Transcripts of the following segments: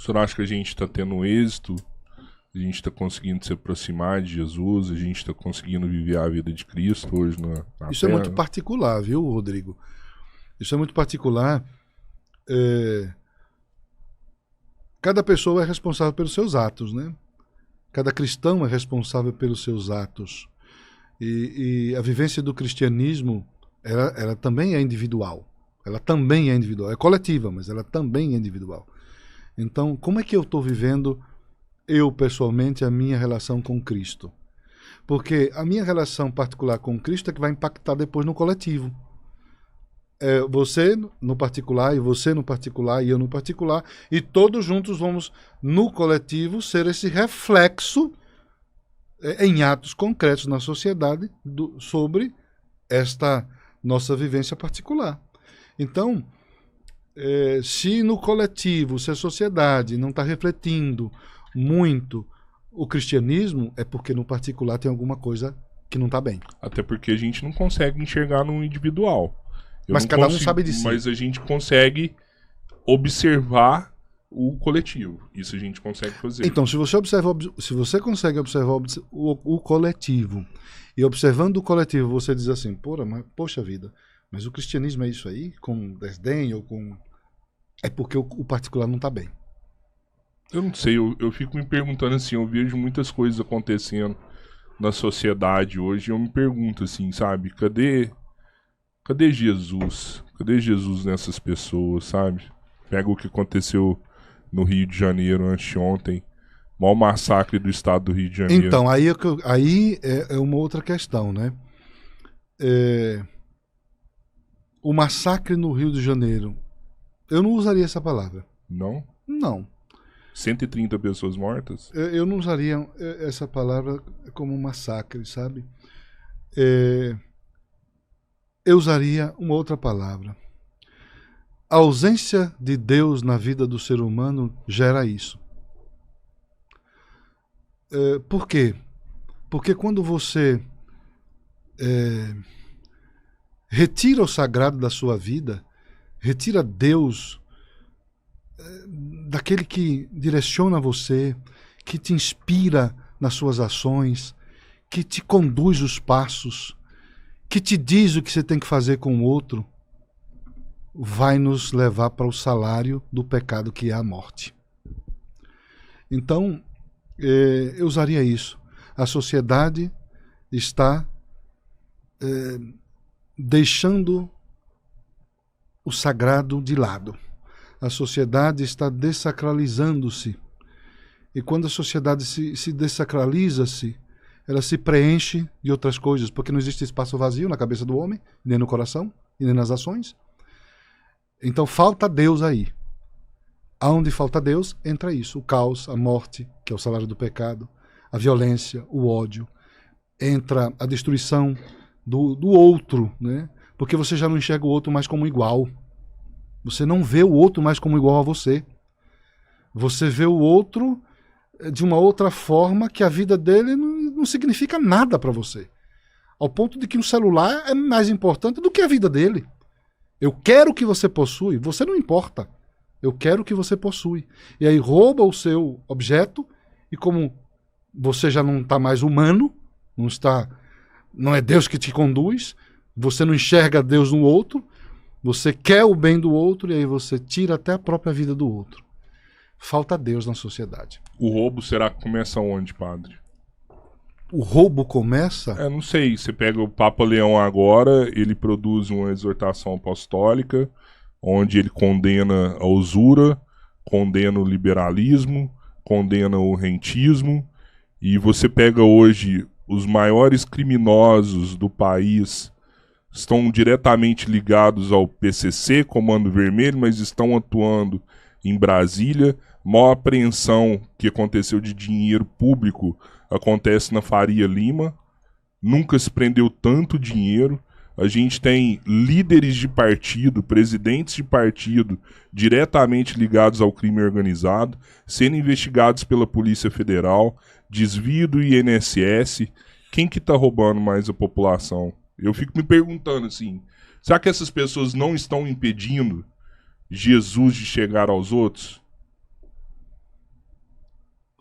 senhor acha que a gente está tendo êxito? A gente está conseguindo se aproximar de Jesus? A gente está conseguindo viver a vida de Cristo hoje na Isso Terra? é muito particular, viu, Rodrigo? Isso é muito particular. Cada pessoa é responsável pelos seus atos, né? Cada cristão é responsável pelos seus atos. E a vivência do cristianismo, ela também é individual. Ela também é individual. É coletiva, mas ela também é individual. Então, como é que eu estou vivendo, eu pessoalmente, a minha relação com Cristo? Porque a minha relação particular com Cristo é que vai impactar depois no coletivo. Você no particular, e você no particular, e eu no particular, e todos juntos vamos, no coletivo, ser esse reflexo em atos concretos na sociedade sobre esta nossa vivência particular. Então, se no coletivo, se a sociedade não está refletindo muito o cristianismo, é porque no particular tem alguma coisa que não está bem. Até porque a gente não consegue enxergar no individual. Mas cada um sabe de si. Mas a gente consegue observar o coletivo. Isso a gente consegue fazer. Então, se você consegue observar o coletivo, e observando o coletivo, você diz assim, poxa vida, mas o cristianismo é isso aí? Com desdém ou com... É porque o particular não está bem. Eu não sei, eu fico me perguntando assim, eu vejo muitas coisas acontecendo na sociedade hoje, e eu me pergunto assim, sabe, cadê Jesus? Cadê Jesus nessas pessoas, sabe? Pega o que aconteceu no Rio de Janeiro anteontem, o maior massacre do estado do Rio de Janeiro. Então, aí é uma outra questão, né? O massacre no Rio de Janeiro, eu não usaria essa palavra. Não? Não. 130 pessoas mortas? Eu não usaria essa palavra como massacre, sabe? Eu usaria uma outra palavra. A ausência de Deus na vida do ser humano gera isso. Por quê? Porque quando você retira o sagrado da sua vida, retira Deus daquele que direciona você, que te inspira nas suas ações, que te conduz os passos, que te diz o que você tem que fazer com o outro, vai nos levar para o salário do pecado, que é a morte. Então, eu usaria isso. A sociedade está deixando o sagrado de lado. A sociedade está dessacralizando-se. E quando a sociedade se dessacraliza-se, ela se preenche de outras coisas, porque não existe espaço vazio na cabeça do homem, nem no coração, e nem nas ações. Então falta Deus aí. Aonde falta Deus, entra isso. O caos, a morte, que é o salário do pecado, a violência, o ódio. Entra a destruição do outro, né? Porque você já não enxerga o outro mais como igual. Você não vê o outro mais como igual a você. Você vê o outro de uma outra forma, que a vida dele não significa nada para você. Ao ponto de que um celular é mais importante do que a vida dele. Eu quero o que você possui, você não importa. Eu quero o que você possui. E aí rouba o seu objeto, e como você já não está mais humano, não é Deus que te conduz, você não enxerga Deus no outro, você quer o bem do outro, e aí você tira até a própria vida do outro. Falta Deus na sociedade. O roubo será que começa onde, padre? O roubo começa? Não sei. Você pega o Papa Leão agora, ele produz uma exortação apostólica, onde ele condena a usura, condena o liberalismo, condena o rentismo, e você pega hoje os maiores criminosos do país, estão diretamente ligados ao PCC, Comando Vermelho, mas estão atuando em Brasília. Maior apreensão que aconteceu de dinheiro público acontece na Faria Lima. Nunca se prendeu tanto dinheiro. A gente tem líderes de partido, presidentes de partido, diretamente ligados ao crime organizado, sendo investigados pela Polícia Federal, desvio do INSS. Quem que tá roubando mais a população? Eu fico me perguntando assim, será que essas pessoas não estão impedindo Jesus de chegar aos outros?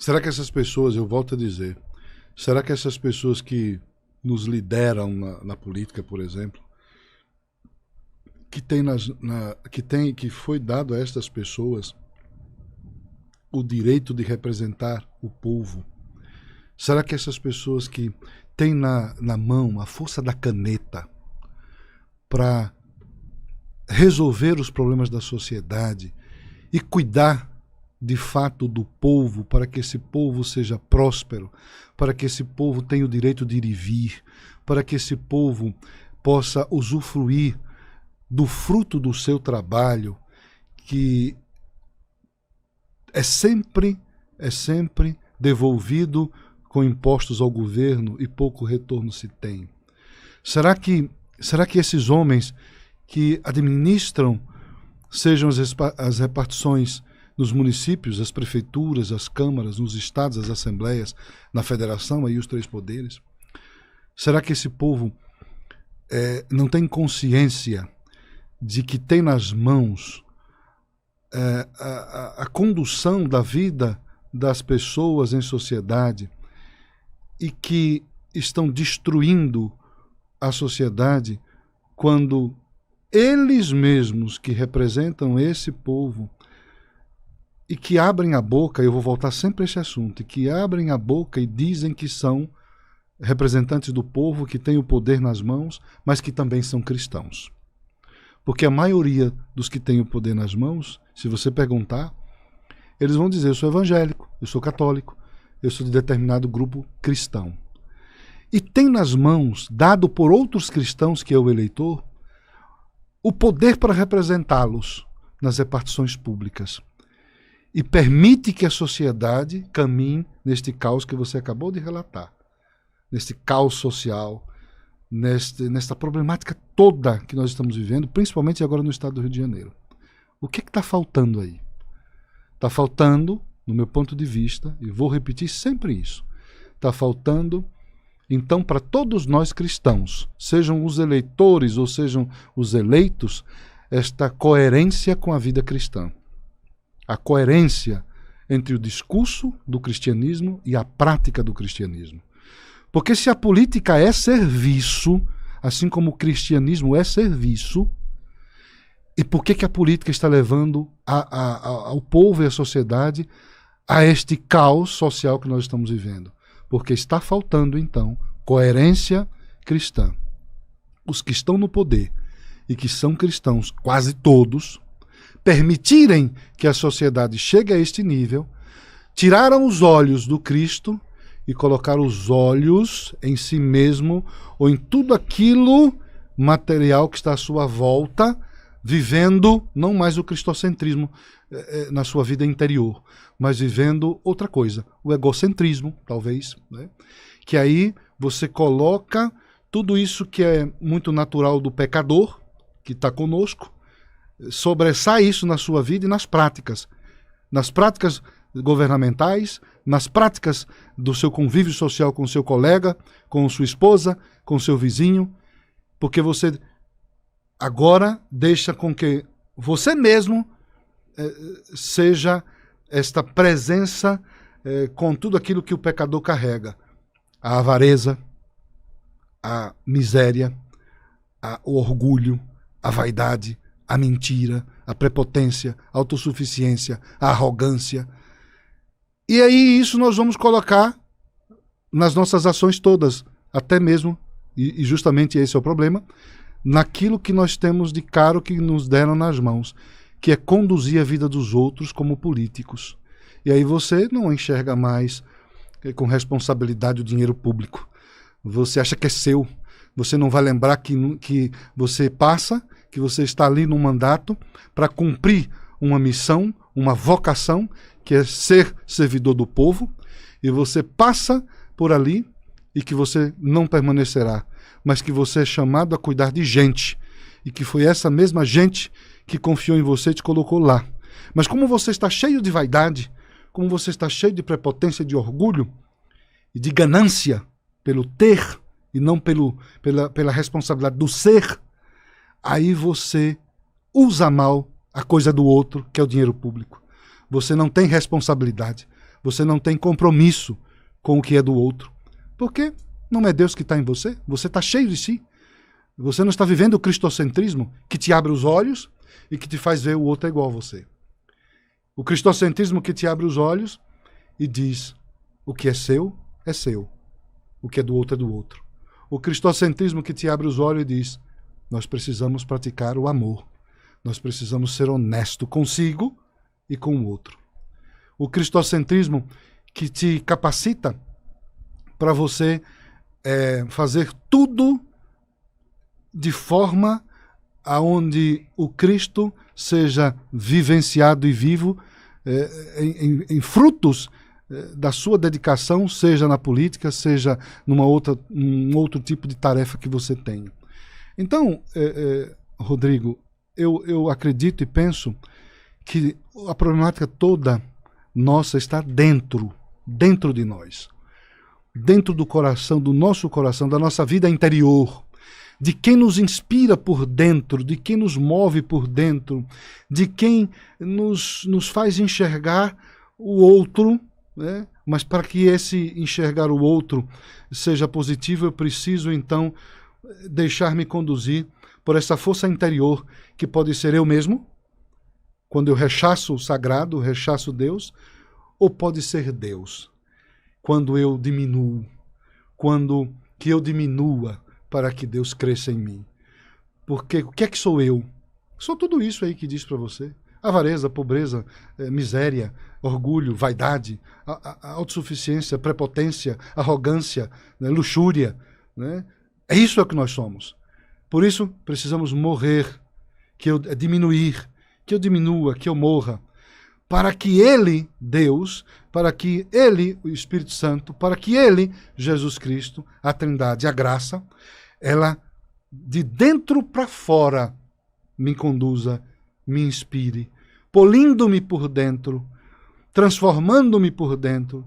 Será que essas pessoas, eu volto a dizer, será que essas pessoas que nos lideram na política, por exemplo, que foi dado a estas pessoas o direito de representar o povo, será que essas pessoas que têm na mão a força da caneta para resolver os problemas da sociedade e cuidar de fato do povo, para que esse povo seja próspero, para que esse povo tenha o direito de ir e vir, para que esse povo possa usufruir do fruto do seu trabalho, que é sempre devolvido com impostos ao governo e pouco retorno se tem? Será que esses homens que administram, sejam as repartições nos municípios, as prefeituras, as câmaras, nos estados, as assembleias, na federação, aí os 3 poderes, será que esse povo não tem consciência de que tem nas mãos a condução da vida das pessoas em sociedade e que estão destruindo a sociedade quando eles mesmos que representam esse povo e que abrem a boca, eu vou voltar sempre a esse assunto, e que abrem a boca e dizem que são representantes do povo, que têm o poder nas mãos, mas que também são cristãos. Porque a maioria dos que têm o poder nas mãos, se você perguntar, eles vão dizer: eu sou evangélico, eu sou católico, eu sou de determinado grupo cristão. E tem nas mãos, dado por outros cristãos, que é o eleitor, o poder para representá-los nas repartições públicas. E permite que a sociedade caminhe neste caos que você acabou de relatar. Neste caos social, nesta problemática toda que nós estamos vivendo, principalmente agora no estado do Rio de Janeiro. O que está faltando aí? Está faltando, no meu ponto de vista, e vou repetir sempre isso, está faltando, então, para todos nós cristãos, sejam os eleitores ou sejam os eleitos, esta coerência com a vida cristã. A coerência entre o discurso do cristianismo e a prática do cristianismo. Porque se a política é serviço, assim como o cristianismo é serviço, e por que a política está levando ao povo e à sociedade a este caos social que nós estamos vivendo? Porque está faltando, então, coerência cristã. Os que estão no poder e que são cristãos, quase todos, permitirem que a sociedade chegue a este nível, tiraram os olhos do Cristo e colocaram os olhos em si mesmo ou em tudo aquilo material que está à sua volta, vivendo não mais o cristocentrismo na sua vida interior, mas vivendo outra coisa, o egocentrismo, talvez, né? Que aí você coloca tudo isso que é muito natural do pecador, que está conosco, sobressai isso na sua vida e nas práticas governamentais, nas práticas do seu convívio social com o seu colega, com sua esposa, com o seu vizinho, porque você agora deixa com que você mesmo seja esta presença com tudo aquilo que o pecador carrega. A avareza, a miséria, o orgulho, a vaidade, a mentira, a prepotência, a autossuficiência, a arrogância. E aí isso nós vamos colocar nas nossas ações todas, até mesmo, e justamente esse é o problema, naquilo que nós temos de caro que nos deram nas mãos, que é conduzir a vida dos outros como políticos. E aí você não enxerga mais com responsabilidade o dinheiro público. Você acha que é seu. Você não vai lembrar que você passa, que você está ali num mandato para cumprir uma missão, uma vocação, que é ser servidor do povo, e você passa por ali e que você não permanecerá, mas que você é chamado a cuidar de gente, e que foi essa mesma gente que confiou em você e te colocou lá. Mas como você está cheio de vaidade, como você está cheio de prepotência, de orgulho e de ganância pelo ter e não pela responsabilidade do ser, aí você usa mal a coisa do outro, que é o dinheiro público. Você não tem responsabilidade. Você não tem compromisso com o que é do outro. Porque não é Deus que está em você. Você está cheio de si. Você não está vivendo o cristocentrismo que te abre os olhos e que te faz ver o outro igual a você. O cristocentrismo que te abre os olhos e diz: o que é seu, é seu. O que é do outro. O cristocentrismo que te abre os olhos e diz: nós precisamos praticar o amor. Nós precisamos ser honesto consigo e com o outro. O cristocentrismo que te capacita para você fazer tudo de forma aonde o Cristo seja vivenciado e vivo em frutos da sua dedicação, seja na política, seja num outro tipo de tarefa que você tenha. Então, Rodrigo, eu acredito e penso que a problemática toda nossa está dentro de nós. Dentro do coração, do nosso coração, da nossa vida interior, de quem nos inspira por dentro, de quem nos move por dentro, de quem nos faz enxergar o outro, né? Mas para que esse enxergar o outro seja positivo, eu preciso então deixar-me conduzir por essa força interior que pode ser eu mesmo, quando eu rechaço o sagrado, rechaço Deus, ou pode ser Deus, quando eu diminuo, quando que eu diminua para que Deus cresça em mim. Porque o que é que sou eu? Sou tudo isso aí que diz para você. Avareza, pobreza, miséria, orgulho, vaidade, autossuficiência, prepotência, arrogância, né, luxúria. Né? É isso que nós somos. Por isso, precisamos morrer, diminuir, que eu diminua, que eu morra, para que Ele, Deus, para que Ele, o Espírito Santo, para que Ele, Jesus Cristo, a Trindade, a graça, ela de dentro para fora me conduza, me inspire, polindo-me por dentro, transformando-me por dentro,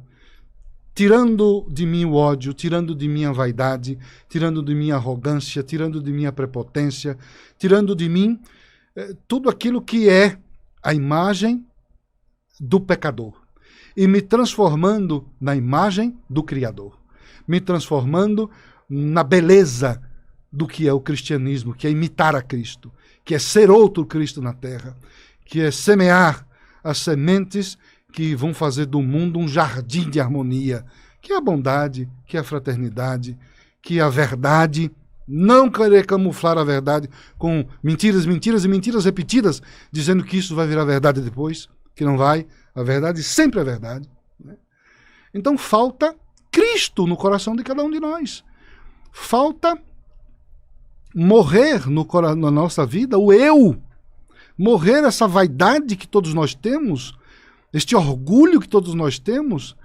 tirando de mim o ódio, tirando de mim a vaidade, tirando de mim a arrogância, tirando de mim a prepotência, tirando de mim tudo aquilo que é a imagem do pecador e me transformando na imagem do Criador, me transformando na beleza do que é o cristianismo, que é imitar a Cristo, que é ser outro Cristo na terra, que é semear as sementes que vão fazer do mundo um jardim de harmonia, que é a bondade, que é a fraternidade, que é a verdade, não querer camuflar a verdade com mentiras, mentiras e mentiras repetidas, dizendo que isso vai virar verdade depois, que não vai, a verdade sempre é verdade. Né? Então falta Cristo no coração de cada um de nós. Falta morrer na nossa vida o eu, morrer essa vaidade que todos nós temos, este orgulho que todos nós temos,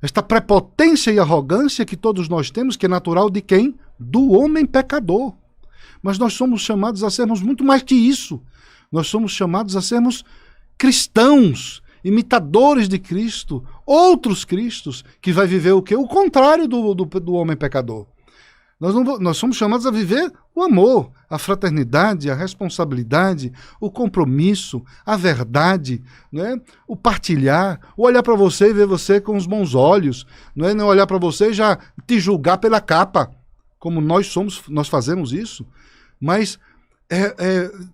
esta prepotência e arrogância que todos nós temos, que é natural de quem? Do homem pecador. Mas nós somos chamados a sermos muito mais que isso. Nós somos chamados a sermos cristãos, imitadores de Cristo, outros Cristos, que vai viver o quê? O contrário do homem pecador. Nós somos chamados a viver o amor, a fraternidade, a responsabilidade, o compromisso, a verdade, né? O partilhar, o olhar para você e ver você com os bons olhos, não olhar para você e já te julgar pela capa, como nós fazemos isso, mas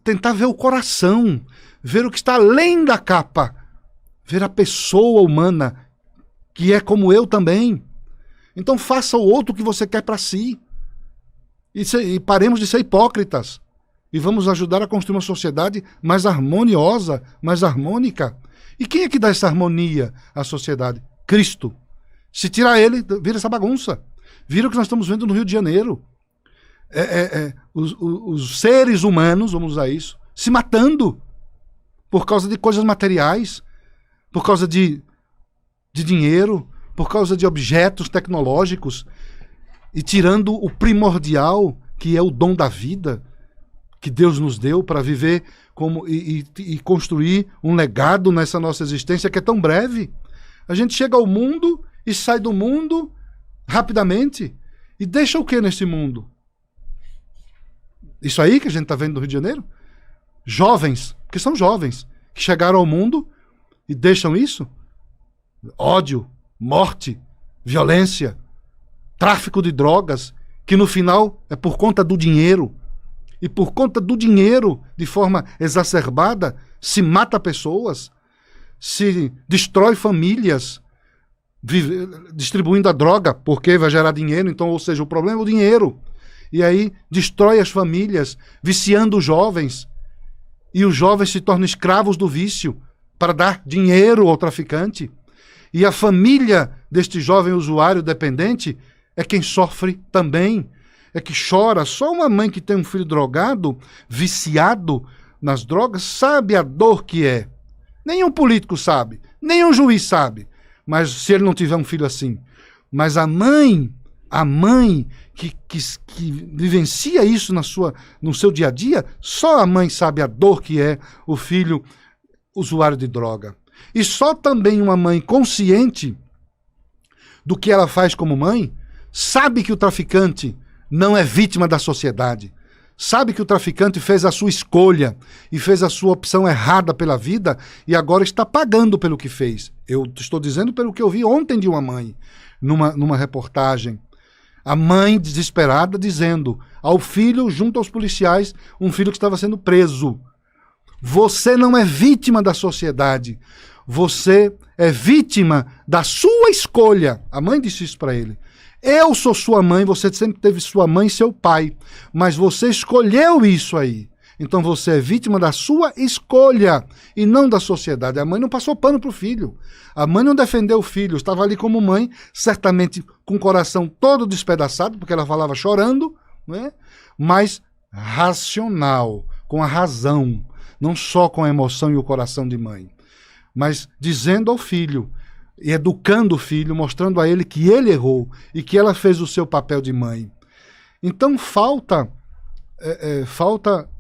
tentar ver o coração, ver o que está além da capa, ver a pessoa humana, que é como eu também. Então faça o outro que você quer para si. E paremos de ser hipócritas. E vamos ajudar a construir uma sociedade mais harmoniosa, mais harmônica. E quem é que dá essa harmonia à sociedade? Cristo. Se tirar ele, vira essa bagunça. Vira o que nós estamos vendo no Rio de Janeiro. Os seres humanos, vamos usar isso, se matando por causa de coisas materiais, por causa de dinheiro, por causa de objetos tecnológicos, e tirando o primordial, que é o dom da vida, que Deus nos deu para viver e construir um legado nessa nossa existência que é tão breve. A gente chega ao mundo e sai do mundo rapidamente. E deixa o que nesse mundo? Isso aí que a gente está vendo no Rio de Janeiro? Jovens, que são jovens, que chegaram ao mundo e deixam isso? ódio, morte, violência, tráfico de drogas, que no final é por conta do dinheiro. E por conta do dinheiro, de forma exacerbada, se mata pessoas, se destrói famílias, distribuindo a droga, porque vai gerar dinheiro. Então, ou seja, o problema é o dinheiro. E aí destrói as famílias, viciando os jovens. E os jovens se tornam escravos do vício para dar dinheiro ao traficante. E a família deste jovem usuário dependente é quem sofre também. É que chora. Só uma mãe que tem um filho drogado, viciado nas drogas, sabe a dor que é. Nenhum político sabe, nenhum juiz sabe. Mas se ele não tiver um filho assim. Mas a mãe que vivencia isso no seu dia a dia, só a mãe sabe a dor que é o filho usuário de droga. E só também uma mãe consciente do que ela faz como mãe, sabe que o traficante não é vítima da sociedade. Sabe que o traficante fez a sua escolha e fez a sua opção errada pela vida e agora está pagando pelo que fez. Eu estou dizendo pelo que eu vi ontem de uma mãe, numa reportagem. A mãe desesperada dizendo ao filho, junto aos policiais, um filho que estava sendo preso: você não é vítima da sociedade, você é vítima da sua escolha. A mãe disse isso para ele. Eu sou sua mãe, você sempre teve sua mãe e seu pai, mas você escolheu isso aí. Então você é vítima da sua escolha e não da sociedade. A mãe não passou pano pro filho. A mãe não defendeu o filho. Estava ali como mãe, certamente com o coração todo despedaçado, porque ela falava chorando, né? Mas racional, com a razão, não só com a emoção e o coração de mãe, mas dizendo ao filho e educando o filho, mostrando a ele que ele errou e que ela fez o seu papel de mãe. Então falta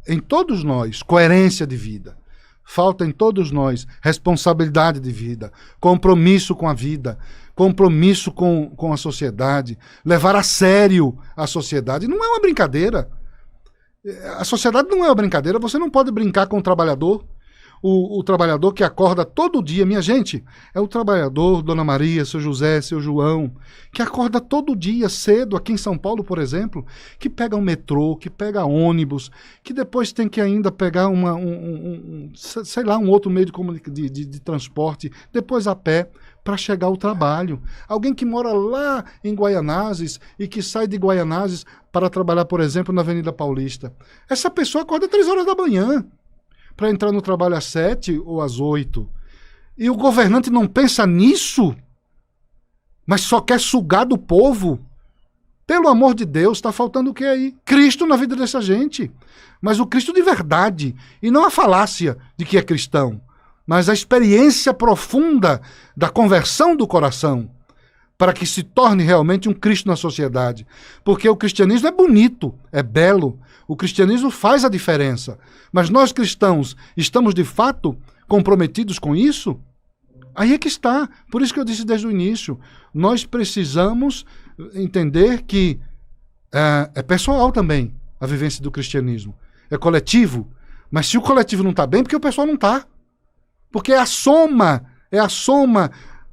em todos nós coerência de vida, falta em todos nós responsabilidade de vida, compromisso com a vida, compromisso com a sociedade, levar a sério a sociedade. Não é uma brincadeira. A sociedade não é uma brincadeira. Você não pode brincar com o trabalhador. O trabalhador que acorda todo dia, minha gente, é o trabalhador, Dona Maria, seu José, seu João, que acorda todo dia cedo, aqui em São Paulo, por exemplo, que pega um metrô, que pega ônibus, que depois tem que ainda pegar um outro meio de transporte, depois a pé, para chegar ao trabalho. Alguém que mora lá em Guaianazes e que sai de Guaianazes para trabalhar, por exemplo, na Avenida Paulista. Essa pessoa acorda 3 horas da manhã, para entrar no trabalho às 7 ou às 8. E o governante não pensa nisso, mas só quer sugar do povo. Pelo amor de Deus, está faltando o que aí? Cristo na vida dessa gente. Mas o Cristo de verdade, e não a falácia de que é cristão, mas a experiência profunda da conversão do coração, para que se torne realmente um Cristo na sociedade. Porque o cristianismo é bonito, é belo, o cristianismo faz a diferença. Mas nós cristãos estamos de fato comprometidos com isso? Aí é que está. Por isso que eu disse desde o início, nós precisamos entender que é pessoal também a vivência do cristianismo. É coletivo. Mas se o coletivo não está bem, porque o pessoal não está. Porque é a soma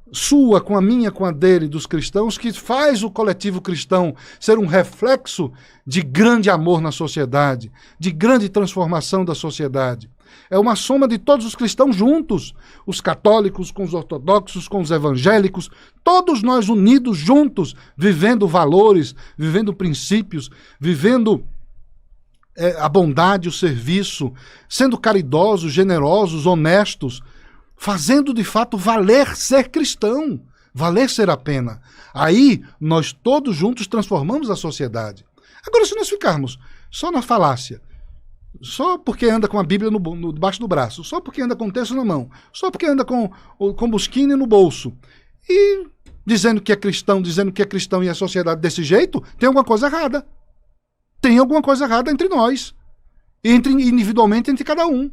sua, com a minha, com a dele, dos cristãos, que faz o coletivo cristão ser um reflexo de grande amor na sociedade, de grande transformação da sociedade. É uma soma de todos os cristãos juntos, os católicos com os ortodoxos, com os evangélicos, todos nós unidos juntos, vivendo valores, vivendo princípios, vivendo a bondade, o serviço, sendo caridosos, generosos, honestos, fazendo de fato valer ser cristão, valer ser a pena. Aí nós todos juntos transformamos a sociedade. Agora, se nós ficarmos só na falácia, só porque anda com a Bíblia debaixo do braço, só porque anda com o texto na mão, só porque anda com busquine no bolso, e dizendo que é cristão e a sociedade desse jeito, tem alguma coisa errada. Tem alguma coisa errada entre nós, individualmente entre cada um.